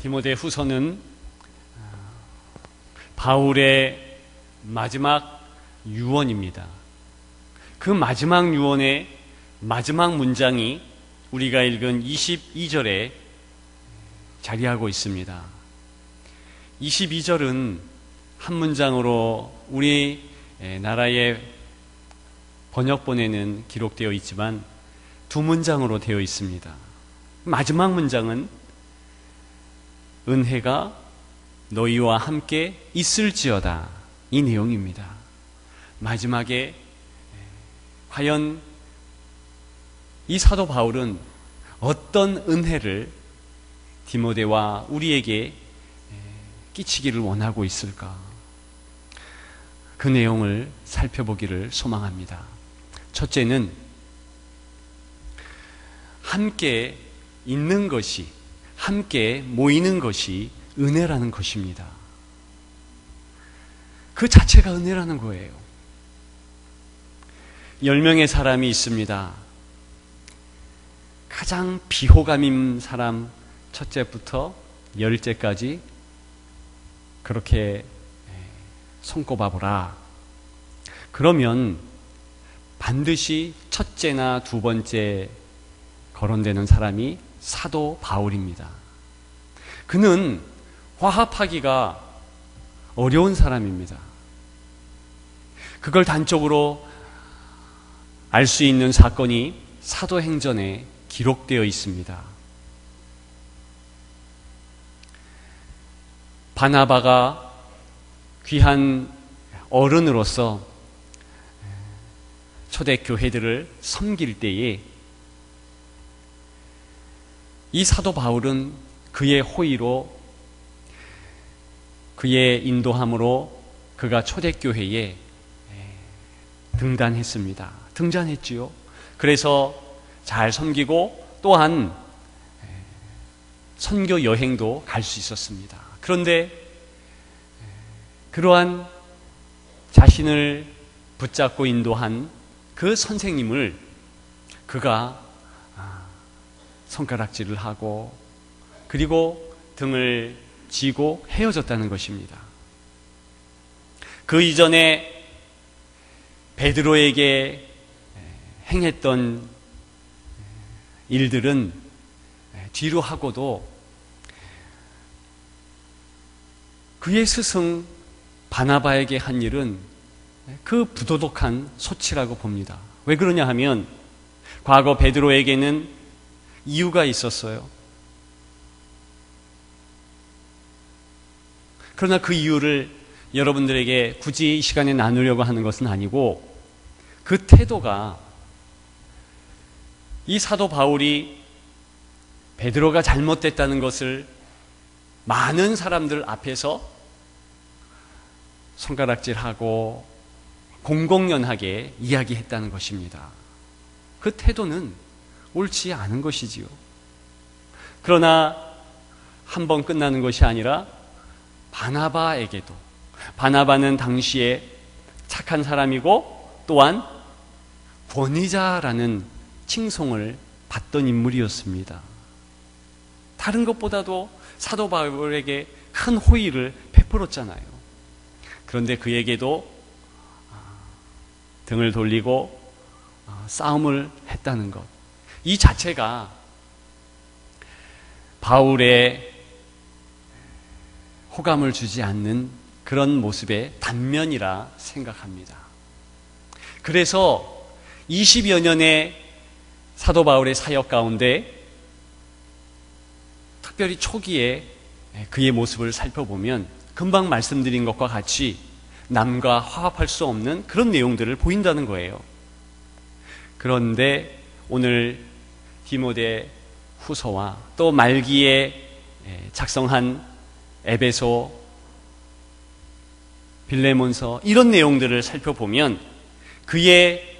디모데 후서는 바울의 마지막 유언입니다. 그 마지막 유언의 마지막 문장이 우리가 읽은 22절에 자리하고 있습니다. 22절은 한 문장으로 우리 나라의 번역본에는 기록되어 있지만 두 문장으로 되어 있습니다. 마지막 문장은 은혜가 너희와 함께 있을지어다, 이 내용입니다. 마지막에 과연 이 사도 바울은 어떤 은혜를 디모데와 우리에게 끼치기를 원하고 있을까? 그 내용을 살펴보기를 소망합니다. 첫째는 함께 있는 것이, 함께 모이는 것이 은혜라는 것입니다. 그 자체가 은혜라는 거예요. 10명의 사람이 있습니다. 가장 비호감인 사람 첫째부터 10째까지 그렇게 손꼽아보라. 그러면 반드시 첫째나 두 번째 거론되는 사람이 사도 바울입니다. 그는 화합하기가 어려운 사람입니다. 그걸 단적으로 알 수 있는 사건이 사도행전에 기록되어 있습니다. 바나바가 귀한 어른으로서 초대교회들을 섬길 때에 이 사도 바울은 그의 호의로, 그의 인도함으로 그가 초대교회에 등장했지요. 그래서 잘 섬기고 또한 선교 여행도 갈 수 있었습니다. 그런데 그러한 자신을 붙잡고 인도한 그 선생님을 그가 손가락질을 하고 그리고 등을 쥐고 헤어졌다는 것입니다. 그 이전에 베드로에게 행했던 일들은 뒤로 하고도 그의 스승 바나바에게 한 일은 그 부도덕한 소치라고 봅니다. 왜 그러냐 하면 과거 베드로에게는 이유가 있었어요. 그러나 그 이유를 여러분들에게 굳이 이 시간에 나누려고 하는 것은 아니고, 그 태도가 이 사도 바울이 베드로가 잘못됐다는 것을 많은 사람들 앞에서 손가락질하고 공공연하게 이야기했다는 것입니다. 그 태도는 옳지 않은 것이지요. 그러나 한 번 끝나는 것이 아니라 바나바에게도, 바나바는 당시에 착한 사람이고 또한 권위자라는 칭송을 받던 인물이었습니다. 다른 것보다도 사도 바울에게 큰 호의를 베풀었잖아요. 그런데 그에게도 등을 돌리고 싸움을 했다는 것, 이 자체가 바울의 호감을 주지 않는 그런 모습의 단면이라 생각합니다. 그래서 20여 년의 사도 바울의 사역 가운데 특별히 초기에 그의 모습을 살펴보면 금방 말씀드린 것과 같이 남과 화합할 수 없는 그런 내용들을 보인다는 거예요. 그런데 오늘 디모데 후서와 또 말기에 작성한 에베소, 빌레몬서, 이런 내용들을 살펴보면 그의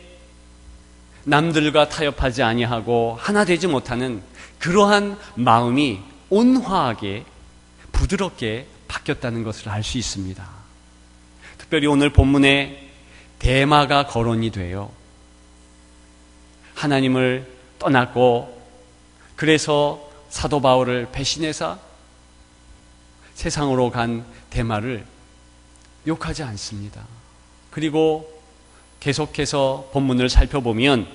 남들과 타협하지 아니하고 하나 되지 못하는 그러한 마음이 온화하게 부드럽게 바뀌었다는 것을 알 수 있습니다. 특별히 오늘 본문에 데마가 거론이 돼요. 하나님을 떠났고 그래서 사도 바울을 배신해서 세상으로 간 데마를 욕하지 않습니다. 그리고 계속해서 본문을 살펴보면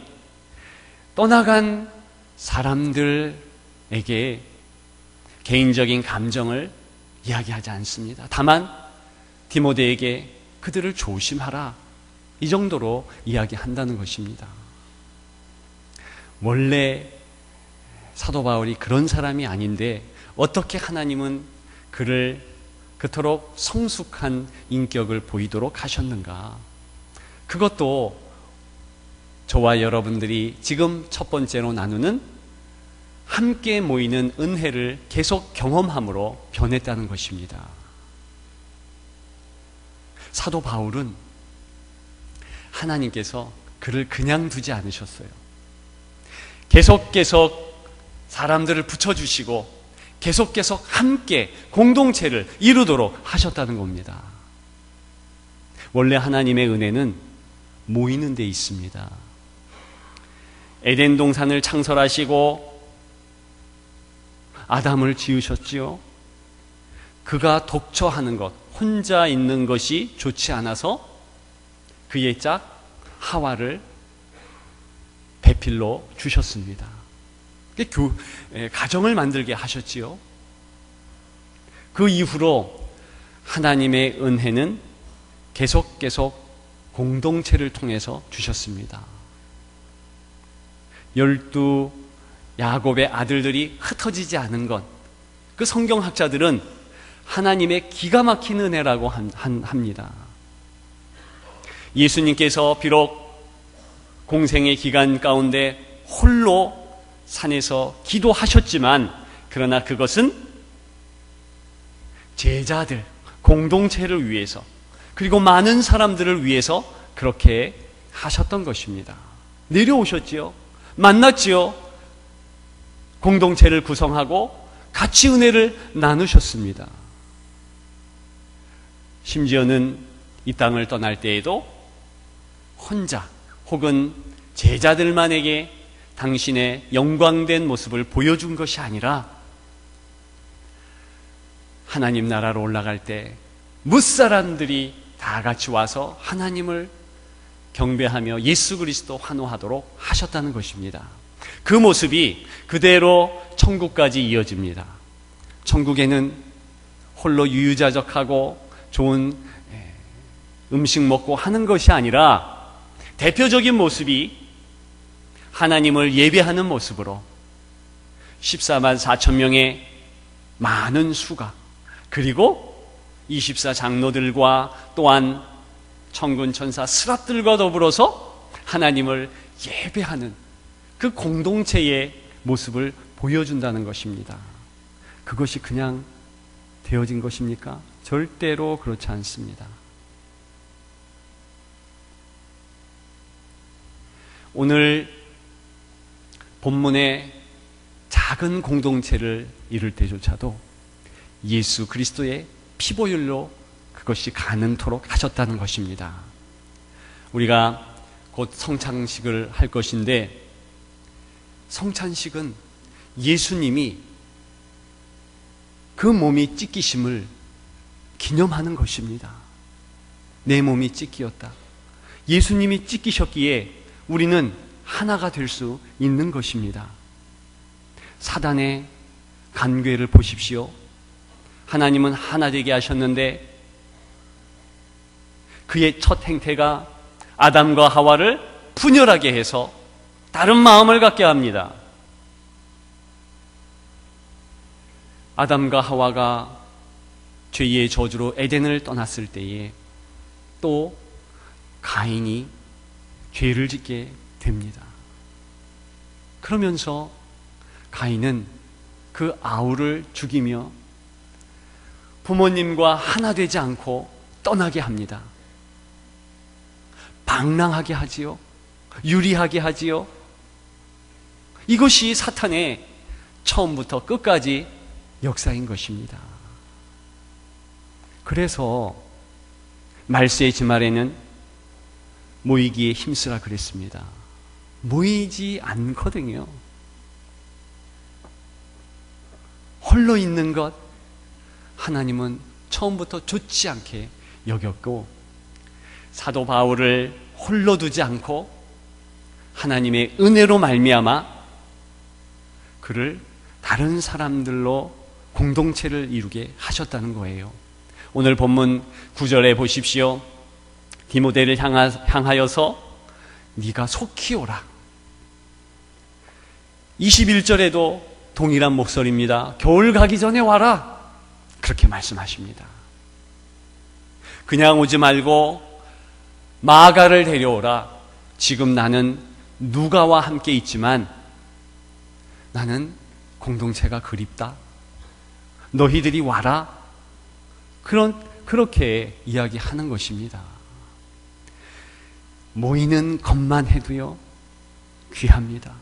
떠나간 사람들에게 개인적인 감정을 이야기하지 않습니다. 다만 디모데에게 그들을 조심하라, 이 정도로 이야기한다는 것입니다. 원래 사도 바울이 그런 사람이 아닌데 어떻게 하나님은 그를 그토록 성숙한 인격을 보이도록 하셨는가? 그것도 저와 여러분들이 지금 첫 번째로 나누는 함께 모이는 은혜를 계속 경험함으로 변했다는 것입니다. 사도 바울은 하나님께서 그를 그냥 두지 않으셨어요. 계속 사람들을 붙여주시고 계속 함께 공동체를 이루도록 하셨다는 겁니다. 원래 하나님의 은혜는 모이는 데 있습니다. 에덴 동산을 창설하시고 아담을 지으셨지요. 그가 독처하는 것, 혼자 있는 것이 좋지 않아서 그의 짝 하와를 배필로 주셨습니다. 가정을 만들게 하셨지요. 그 이후로 하나님의 은혜는 계속 공동체를 통해서 주셨습니다. 12 야곱의 아들들이 흩어지지 않은 것, 그 성경학자들은 하나님의 기가 막힌 은혜라고 합니다. 예수님께서 비록 공생의 기간 가운데 홀로 산에서 기도하셨지만 그러나 그것은 제자들, 공동체를 위해서 그리고 많은 사람들을 위해서 그렇게 하셨던 것입니다. 내려오셨지요. 만났지요. 공동체를 구성하고 같이 은혜를 나누셨습니다. 심지어는 이 땅을 떠날 때에도 혼자 혹은 제자들만에게 당신의 영광된 모습을 보여준 것이 아니라 하나님 나라로 올라갈 때 무사람들이 다 같이 와서 하나님을 경배하며 예수 그리스도 환호하도록 하셨다는 것입니다. 그 모습이 그대로 천국까지 이어집니다. 천국에는 홀로 유유자적하고 좋은 음식 먹고 하는 것이 아니라 대표적인 모습이 하나님을 예배하는 모습으로 14만 4천 명의 많은 수가, 그리고 24 장로들과 또한 천군 천사 스랍들과 더불어서 하나님을 예배하는 그 공동체의 모습을 보여준다는 것입니다. 그것이 그냥 되어진 것입니까? 절대로 그렇지 않습니다. 오늘 본문의 작은 공동체를 이룰 때조차도 예수 그리스도의 피보혈로 그것이 가능토록 하셨다는 것입니다. 우리가 곧 성찬식을 할 것인데, 성찬식은 예수님이 그 몸이 찢기심을 기념하는 것입니다. 내 몸이 찢기었다. 예수님이 찢기셨기에 우리는 하나가 될 수 있는 것입니다. 사단의 간괴를 보십시오. 하나님은 하나 되게 하셨는데 그의 첫 행태가 아담과 하와를 분열하게 해서 다른 마음을 갖게 합니다. 아담과 하와가 죄의 저주로 에덴을 떠났을 때에 또 가인이 죄를 짓게 됩니다. 그러면서 가인은 그 아우를 죽이며 부모님과 하나 되지 않고 떠나게 합니다. 방랑하게 하지요. 유리하게 하지요. 이것이 사탄의 처음부터 끝까지 역사인 것입니다. 그래서 말세의 주말에는 모이기에 힘쓰라 그랬습니다. 모이지 하나님은 처음부터 좋지 않게 여겼고, 사도 바울을 홀로 두지 않고 하나님의 은혜로 말미암아 그를 다른 사람들로 공동체를 이루게 하셨다는 거예요. 오늘 본문 9절에 보십시오. 디모데를 향하여서 네가 속히 오라. 21절에도 동일한 목소리입니다. 겨울 가기 전에 와라. 그렇게 말씀하십니다. 그냥 오지 말고 마가를 데려오라. 지금 나는 누가와 함께 있지만 나는 공동체가 그립다. 너희들이 와라. 그렇게 이야기하는 것입니다. 모이는 것만 해도요, 귀합니다.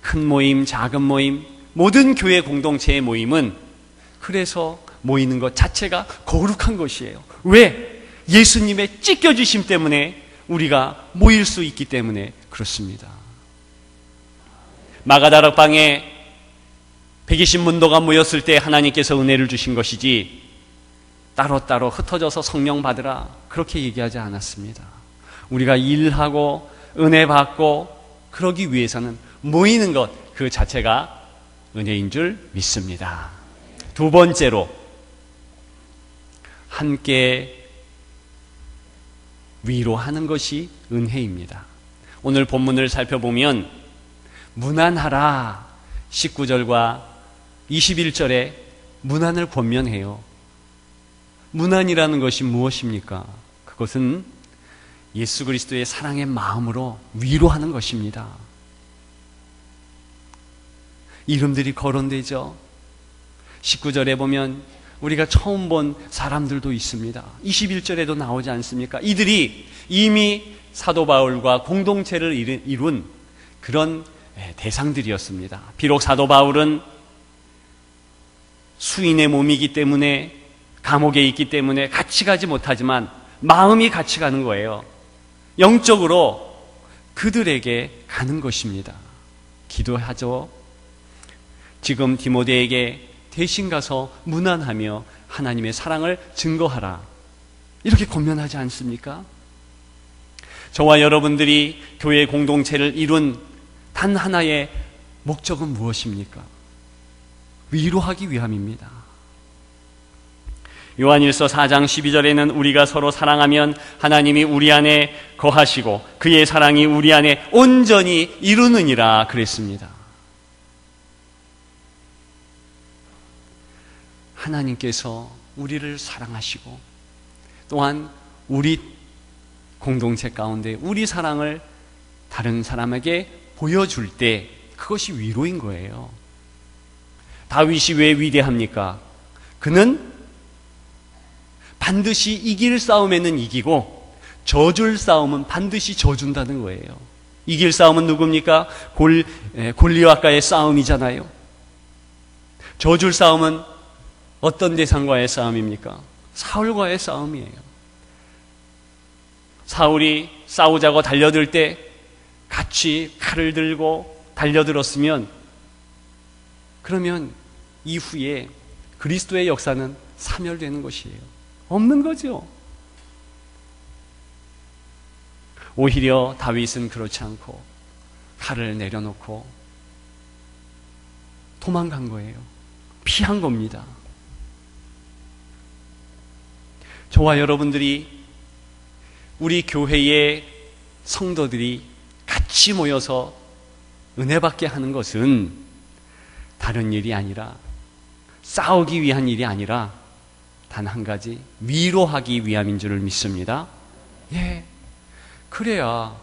큰 모임, 작은 모임, 모든 교회 공동체의 모임은 그래서 모이는 것 자체가 거룩한 것이에요. 왜? 예수님의 찢겨주심 때문에 우리가 모일 수 있기 때문에 그렇습니다. 마가다락방에 120문도가 모였을 때 하나님께서 은혜를 주신 것이지 따로따로 흩어져서 성령 받으라 그렇게 얘기하지 않았습니다. 우리가 일하고 은혜 받고 그러기 위해서는 모이는 것 그 자체가 은혜인 줄 믿습니다. 두 번째로 함께 위로하는 것이 은혜입니다. 오늘 본문을 살펴보면 문안하라 19절과 21절에 문안을 권면해요. 문안이라는 것이 무엇입니까? 그것은 예수 그리스도의 사랑의 마음으로 위로하는 것입니다. 이름들이 거론되죠. 19절에 보면 우리가 처음 본 사람들도 있습니다. 21절에도 나오지 않습니까? 이들이 이미 사도 바울과 공동체를 이룬 그런 대상들이었습니다. 비록 사도 바울은 수인의 몸이기 때문에 감옥에 있기 때문에 같이 가지 못하지만 마음이 같이 가는 거예요. 영적으로 그들에게 가는 것입니다. 기도하죠. 지금 디모데에게 대신 가서 문안하며 하나님의 사랑을 증거하라. 이렇게 권면하지 않습니까? 저와 여러분들이 교회 공동체를 이룬 단 하나의 목적은 무엇입니까? 위로하기 위함입니다. 요한일서 4장 12절에는 우리가 서로 사랑하면 하나님이 우리 안에 거하시고 그의 사랑이 우리 안에 온전히 이루느니라 그랬습니다. 하나님께서 우리를 사랑하시고 또한 우리 공동체 가운데 우리 사랑을 다른 사람에게 보여줄 때 그것이 위로인 거예요. 다윗이 왜 위대합니까? 그는 반드시 이길 싸움에는 이기고 져줄 싸움은 반드시 져준다는 거예요. 이길 싸움은 누굽니까? 골리앗과의 싸움이잖아요. 져줄 싸움은 어떤 대상과의 싸움입니까? 사울과의 싸움이에요. 사울이 싸우자고 달려들 때 같이 칼을 들고 달려들었으면 그러면 이후에 그리스도의 역사는 사멸되는 것이에요. 없는 거죠. 오히려 다윗은 그렇지 않고 칼을 내려놓고 도망간 거예요. 피한 겁니다. 저와 여러분들이 우리 교회의 성도들이 같이 모여서 은혜 받게 하는 것은 다른 일이 아니라 싸우기 위한 일이 아니라 단 한 가지 위로하기 위함인 줄을 믿습니다. 예, 그래야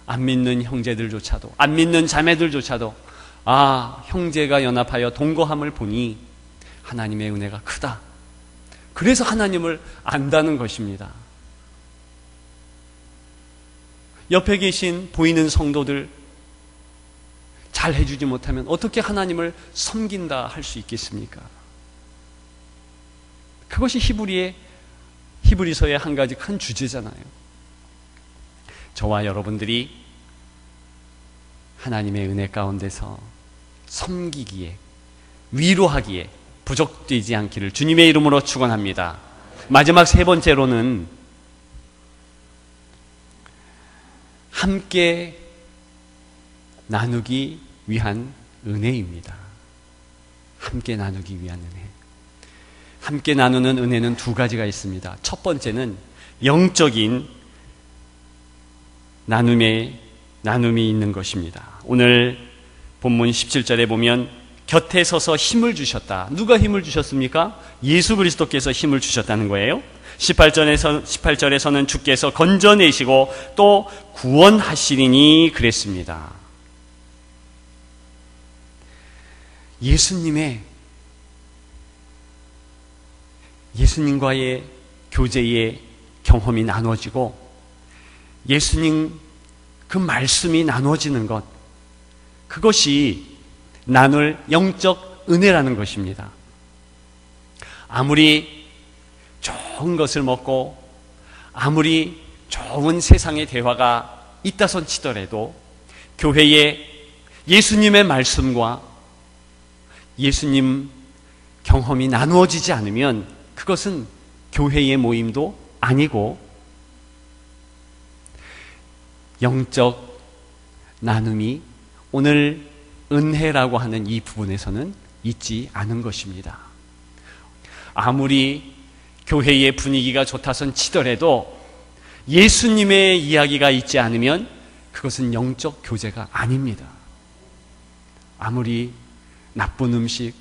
안 믿는 형제들조차도 안 믿는 자매들조차도 아, 형제가 연합하여 동거함을 보니 하나님의 은혜가 크다. 그래서 하나님을 안다는 것입니다. 옆에 계신 보이는 성도들 잘 해주지 못하면 어떻게 하나님을 섬긴다 할 수 있겠습니까? 그것이 히브리서의 한 가지 큰 주제잖아요. 저와 여러분들이 하나님의 은혜 가운데서 섬기기에, 위로하기에 부족되지 않기를 주님의 이름으로 축원합니다. 마지막 세 번째로는 함께 나누기 위한 은혜입니다. 함께 나누기 위한 은혜. 함께 나누는 은혜는 두 가지가 있습니다. 첫 번째는 영적인 나눔이 있는 것입니다. 오늘 본문 17절에 보면 곁에 서서 힘을 주셨다. 누가 힘을 주셨습니까? 예수 그리스도께서 힘을 주셨다는 거예요. 18절에서는 주께서 건져내시고 또 구원하시리니 그랬습니다. 예수님과의 교제의 경험이 나눠지고 예수님 그 말씀이 나눠지는 것, 그것이 나눌 영적 은혜라는 것입니다. 아무리 좋은 것을 먹고 아무리 좋은 세상의 대화가 있다손 치더라도 교회에 예수님의 말씀과 예수님 경험이 나누어지지 않으면 그것은 교회의 모임도 아니고 영적 나눔이 오늘 은혜라고 하는 이 부분에서는 있지 않은 것입니다. 아무리 교회의 분위기가 좋다손 치더라도 예수님의 이야기가 있지 않으면 그것은 영적 교제가 아닙니다. 아무리 나쁜 음식,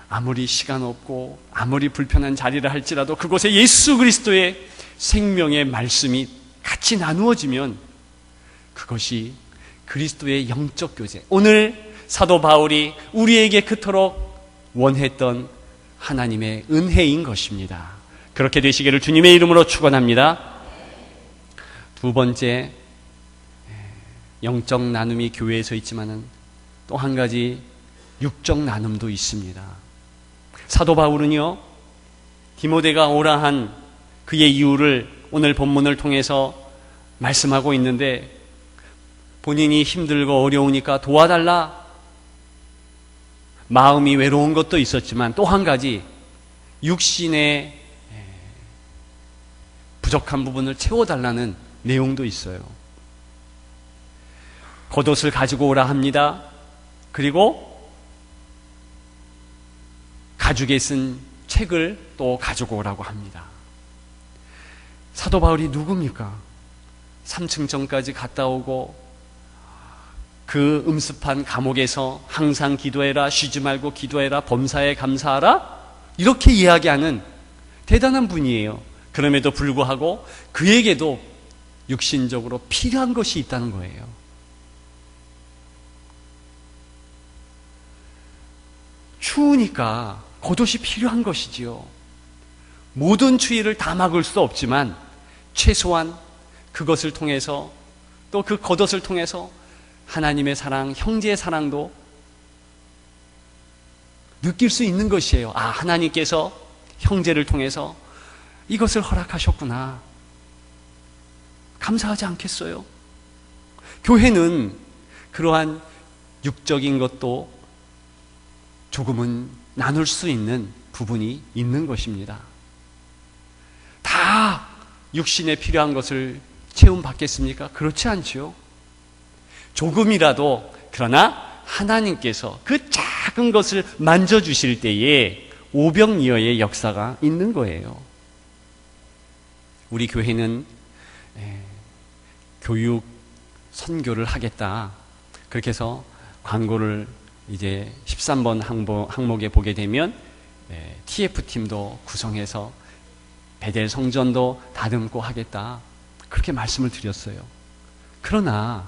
아무리 시간 없고 아무리 불편한 자리를 할지라도 그곳에 예수 그리스도의 생명의 말씀이 같이 나누어지면 그것이 그리스도의 영적 교제, 오늘 사도 바울이 우리에게 그토록 원했던 하나님의 은혜인 것입니다. 그렇게 되시기를 주님의 이름으로 축원합니다. 두 번째, 영적 나눔이 교회에서 있지만은 또 한 가지 육적 나눔도 있습니다. 사도 바울은요, 디모데가 오라 한 그의 이유를 오늘 본문을 통해서 말씀하고 있는데 본인이 힘들고 어려우니까 도와달라, 마음이 외로운 것도 있었지만 또 한 가지 육신의 부족한 부분을 채워달라는 내용도 있어요. 겉옷을 가지고 오라 합니다. 그리고 가죽에 쓴 책을 또 가지고 오라고 합니다. 사도 바울이 누굽니까? 3층정까지 갔다 오고 그 음습한 감옥에서 항상 기도해라, 쉬지 말고 기도해라, 범사에 감사하라, 이렇게 이야기하는 대단한 분이에요. 그럼에도 불구하고 그에게도 육신적으로 필요한 것이 있다는 거예요. 추우니까 겉옷이 필요한 것이지요. 모든 추위를 다 막을 수 없지만 최소한 그것을 통해서, 또 그 겉옷을 통해서 하나님의 사랑, 형제의 사랑도 느낄 수 있는 것이에요. 아, 하나님께서 형제를 통해서 이것을 허락하셨구나, 감사하지 않겠어요? 교회는 그러한 육적인 것도 조금은 나눌 수 있는 부분이 있는 것입니다. 다 육신에 필요한 것을 채움받겠습니까? 그렇지 않지요. 조금이라도, 그러나 하나님께서 그 작은 것을 만져주실 때에 오병이어의 역사가 있는 거예요. 우리 교회는 교육 선교를 하겠다, 그렇게 해서 광고를 이제 13번 항목에 보게 되면 TF팀도 구성해서 베델 성전도 다듬고 하겠다, 그렇게 말씀을 드렸어요. 그러면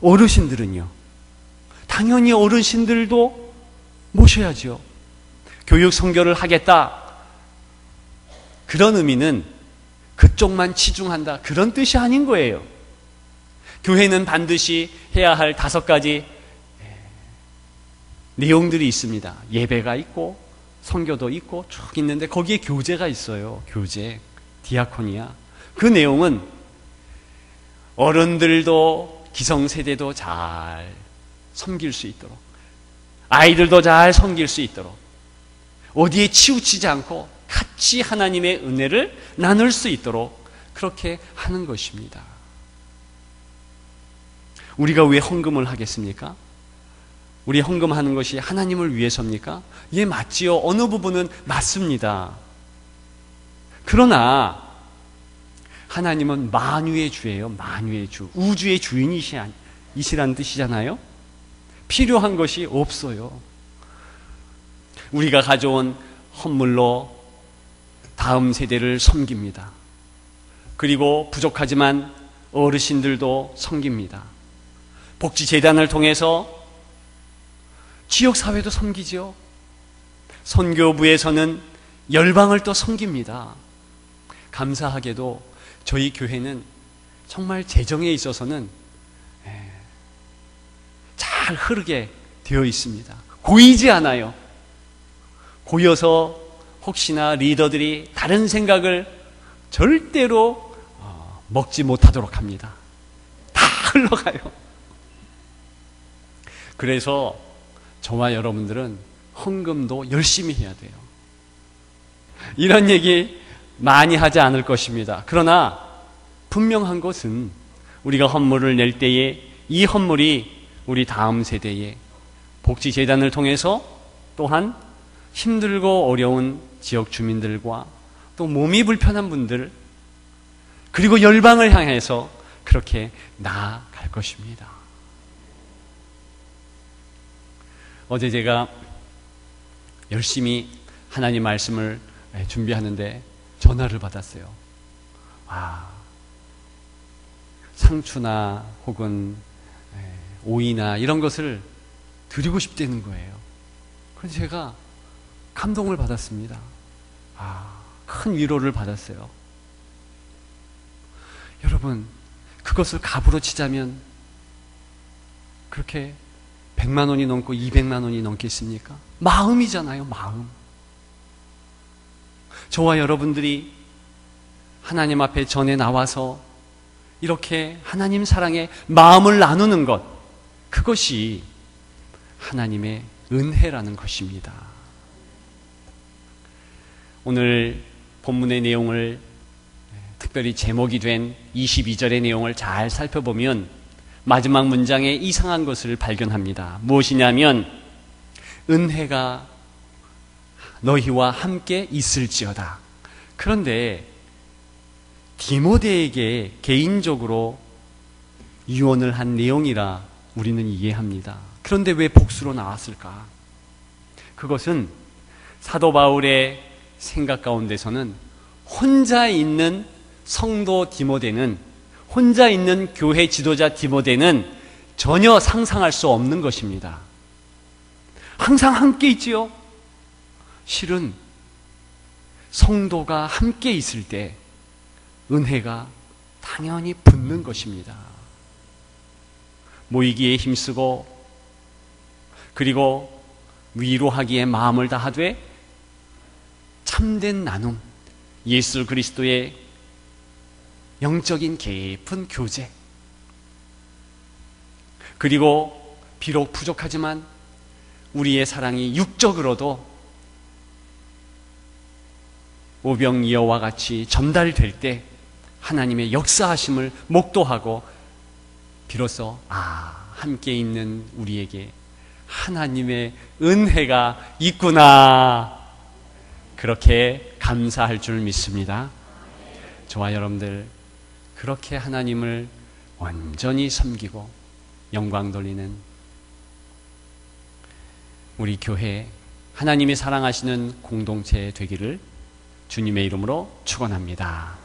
어르신들은요? 당연히 어르신들도 모셔야죠. 교육 선교를 하겠다, 그런 의미는 그쪽만 치중한다, 그런 뜻이 아닌 거예요. 교회는 반드시 해야 할 5가지 내용들이 있습니다. 예배가 있고 선교도 있고 쭉 있는데 거기에 교제가 있어요. 교제, 디아코니아. 그 내용은 어른들도 기성세대도 잘 섬길 수 있도록, 아이들도 잘 섬길 수 있도록, 어디에 치우치지 않고 같이 하나님의 은혜를 나눌 수 있도록 그렇게 하는 것입니다. 우리가 왜 헌금을 하겠습니까? 우리 헌금하는 것이 하나님을 위해서입니까? 예, 맞지요. 어느 부분은 맞습니다. 그러나 하나님은 만유의 주예요. 만유의 주. 우주의 주인이시라는 뜻이잖아요. 필요한 것이 없어요. 우리가 가져온 헌물로 다음 세대를 섬깁니다. 그리고 부족하지만 어르신들도 섬깁니다. 복지재단을 통해서 지역사회도 섬기죠. 선교부에서는 열방을 또 섬깁니다. 감사하게도 저희 교회는 정말 재정에 있어서는 잘 흐르게 되어 있습니다. 고이지 않아요. 고여서 혹시나 리더들이 다른 생각을 절대로 먹지 못하도록 합니다. 다 흘러가요. 그래서 저와 여러분들은 헌금도 열심히 해야 돼요. 이런 얘기 많이 하지 않을 것입니다. 그러나 분명한 것은 우리가 헌물을 낼 때에 이 헌물이 우리 다음 세대에 복지재단을 통해서 또한 힘들고 어려운 지역 주민들과 또 몸이 불편한 분들 그리고 열방을 향해서 그렇게 나아갈 것입니다. 어제 제가 열심히 하나님 말씀을 준비하는데 전화를 받았어요. 상추나 혹은 오이나 이런 것을 드리고 싶다는 거예요. 그래서 제가 감동을 받았습니다. 큰 위로를 받았어요. 여러분, 그것을 값으로 치자면 그렇게 100만 원이 넘고 200만 원이 넘겠습니까? 마음이잖아요, 마음. 저와 여러분들이 하나님 앞에 전에 나와서 이렇게 하나님 사랑에 마음을 나누는 것, 그것이 하나님의 은혜라는 것입니다. 오늘 본문의 내용을 특별히 제목이 된 22절의 내용을 잘 살펴보면 마지막 문장에 이상한 것을 발견합니다. 무엇이냐면 은혜가 너희와 함께 있을지어다. 그런데 디모데에게 개인적으로 유언을 한 내용이라 우리는 이해합니다. 그런데 왜 복수로 나왔을까? 그것은 사도 바울의 생각 가운데서는 혼자 있는 성도 디모데는, 혼자 있는 교회 지도자 디모데는 전혀 상상할 수 없는 것입니다. 항상 함께 있지요. 실은 성도가 함께 있을 때 은혜가 당연히 붙는 것입니다. 모이기에 힘쓰고 그리고 위로하기에 마음을 다하되 참된 나눔, 예수 그리스도의 영적인 깊은 교제, 그리고 비록 부족하지만 우리의 사랑이 육적으로도 오병이어와 같이 전달될 때 하나님의 역사하심을 목도하고 비로소 함께 있는 우리에게 하나님의 은혜가 있구나, 그렇게 감사할 줄 믿습니다. 저와 여러분들 그렇게 하나님을 완전히 섬기고 영광 돌리는 우리 교회, 하나님이 사랑하시는 공동체 되기를 주님의 이름으로 축원합니다.